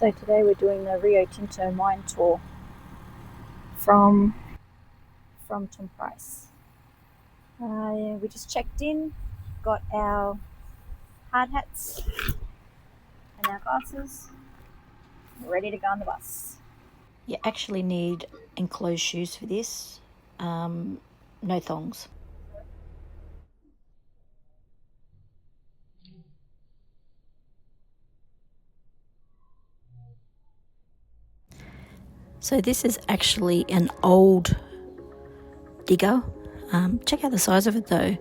So today we're doing the Rio Tinto mine tour from Tom Price. We just checked in, got our hard hats and our glasses. We're ready to go on the bus. You actually need enclosed shoes for this, no thongs. So this is actually an old digger. Check out the size of it though.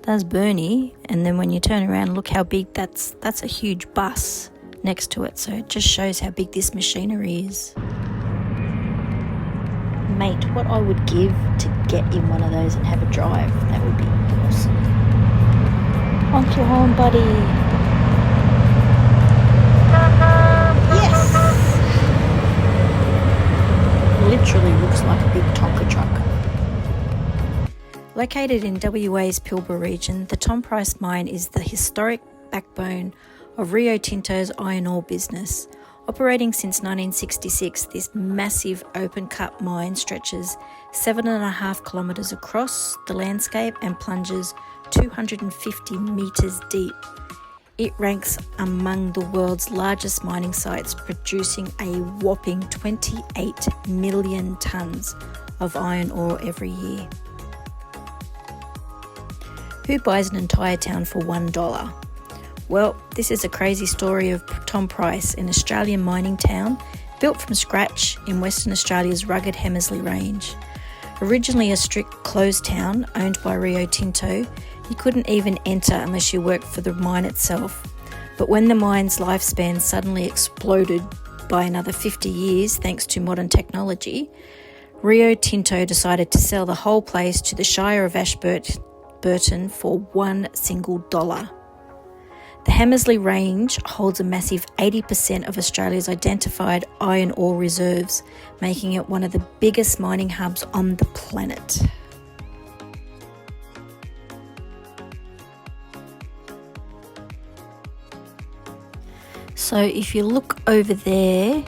That's Bernie, and then when you turn around, look how big that's a huge bus next to it. So it just shows how big this machinery is. Mate, what I would give to get in one of those and have a drive, that would be awesome. Honk your horn, buddy. Yes! Literally looks like a big Tonka truck. Located in WA's Pilbara region, the Tom Price mine is the historic backbone of Rio Tinto's iron ore business. Operating since 1966, this massive open-cut mine stretches 7.5 kilometres across the landscape and plunges 250 metres deep. It ranks among the world's largest mining sites, producing a whopping 28 million tonnes of iron ore every year. Who buys an entire town for $1? Well, this is a crazy story of Tom Price, an Australian mining town built from scratch in Western Australia's rugged Hamersley Range. Originally a strict closed town owned by Rio Tinto, you couldn't even enter unless you worked for the mine itself. But when the mine's lifespan suddenly exploded by another 50 years thanks to modern technology, Rio Tinto decided to sell the whole place to the Shire of Ashburton for $1 single. The Hamersley Range holds a massive 80% of Australia's identified iron ore reserves, making it one of the biggest mining hubs on the planet. So if you look over there,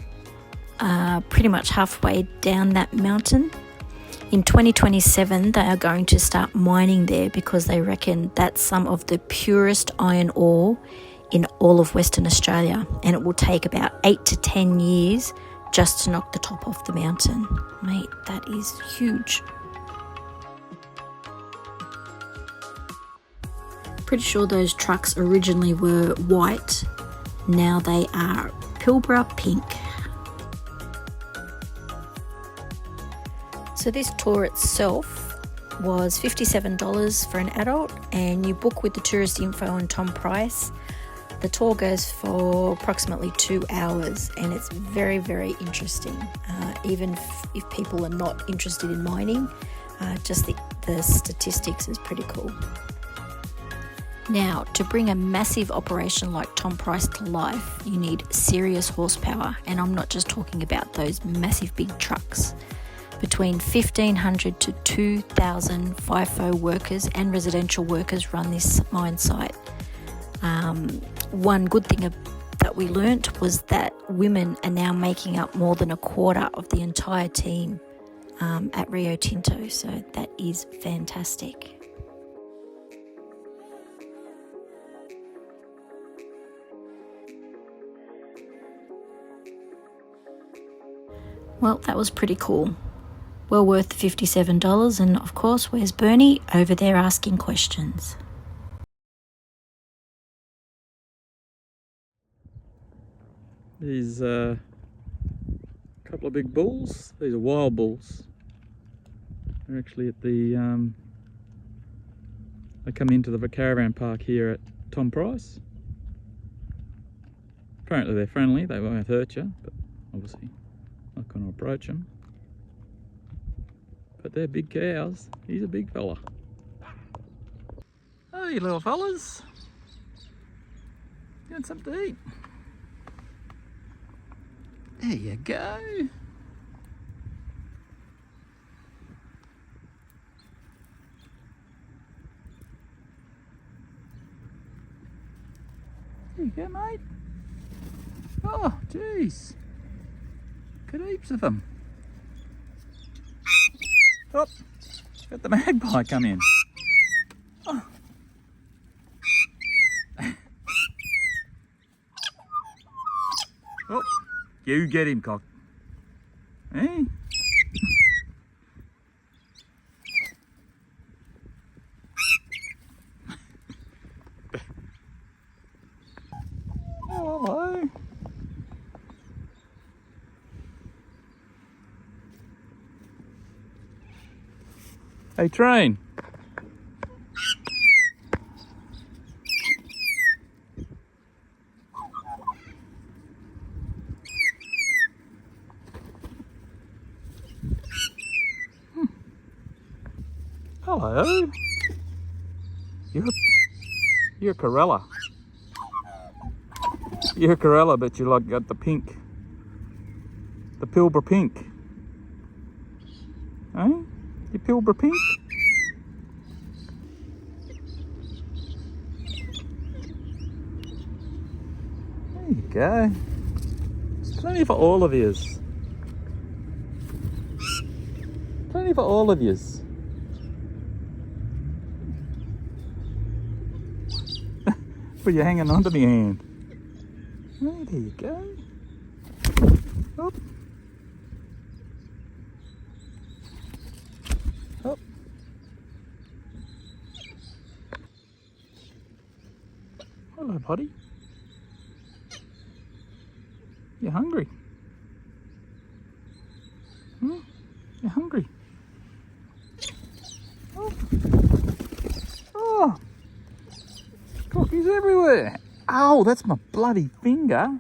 pretty much halfway down that mountain, in 2027 they are going to start mining there because they reckon that's some of the purest iron ore in all of Western Australia, and it will take about 8 to 10 years just to knock the top off the mountain. Mate, that is huge. Pretty sure those trucks originally were white. Now they are Pilbara pink. So this tour itself was $57 for an adult, and you book with the tourist info on Tom Price. The tour goes for approximately 2 hours, and it's very, very interesting. Even if people are not interested in mining, just the statistics is pretty cool. Now, to bring a massive operation like Tom Price to life, you need serious horsepower, and I'm not just talking about those massive big trucks. Between 1,500 to 2,000 FIFO workers and residential workers run this mine site. One good thing that we learnt was that women are now making up more than a quarter of the entire team at Rio Tinto, so that is fantastic. Well, that was pretty cool. Well worth the $57, and of course, where's Bernie? Over there asking questions. These couple of big bulls. These are wild bulls. They're actually at the they come into the caravan park here at Tom Price. Apparently they're friendly, they won't hurt you, but obviously not going to approach them. But they're big cows. He's a big fella. Oh, you little fellas. You want something to eat? There you go. There you go, mate. Oh, jeez. Got heaps of them. Oh, got the magpie come in. Oh. Oh, you get him, cock. Hey? Oh, hello. Hey, Train. Hello. You're a Corella. You're a Corella, but you like got the pink. The Pilbara pink. Eh? You Pilbara pink? There you go. There's plenty for all of yous. Plenty for all of yous. But you're hanging onto my hand. Oh, there you go. Up. Up. Hello, buddy. You're hungry? Hmm? You're hungry? Oh. Oh. Cookies everywhere. Oh, that's my bloody finger.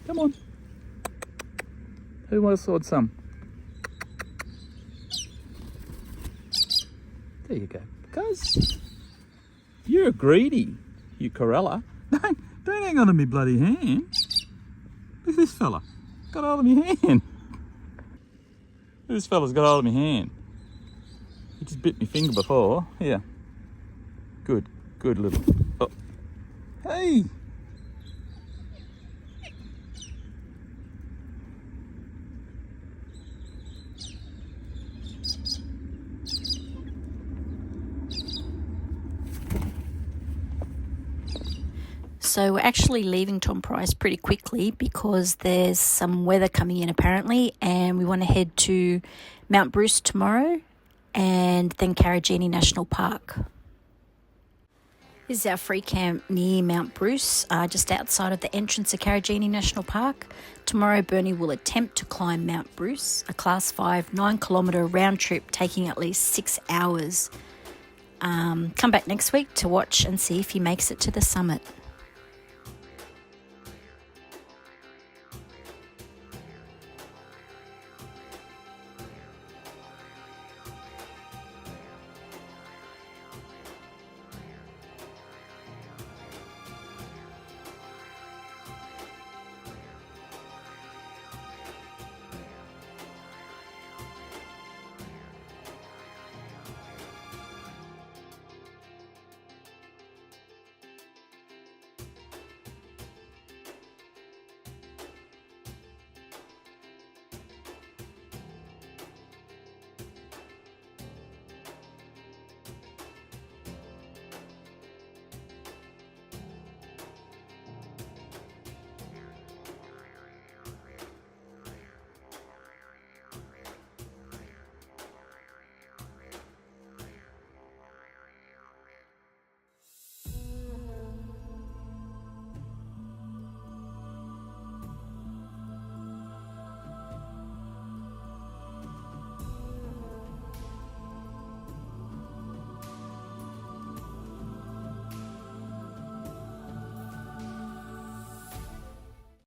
Come on. Who else wanted some? There you go. Guys, you're greedy, you Corella. Don't hang on to me bloody hand. Look at this fella. Got hold of my hand. This fella's got hold of my hand. He just bit my finger before. Here. Good little. Oh. Hey. So we're actually leaving Tom Price pretty quickly because there's some weather coming in apparently, and we want to head to Mount Bruce tomorrow and then Karajini National Park. This is our free camp near Mount Bruce, just outside of the entrance of Karajini National Park. Tomorrow Bernie will attempt to climb Mount Bruce, a class 5 9-kilometre round trip taking at least 6 hours. Come back next week to watch and see if he makes it to the summit.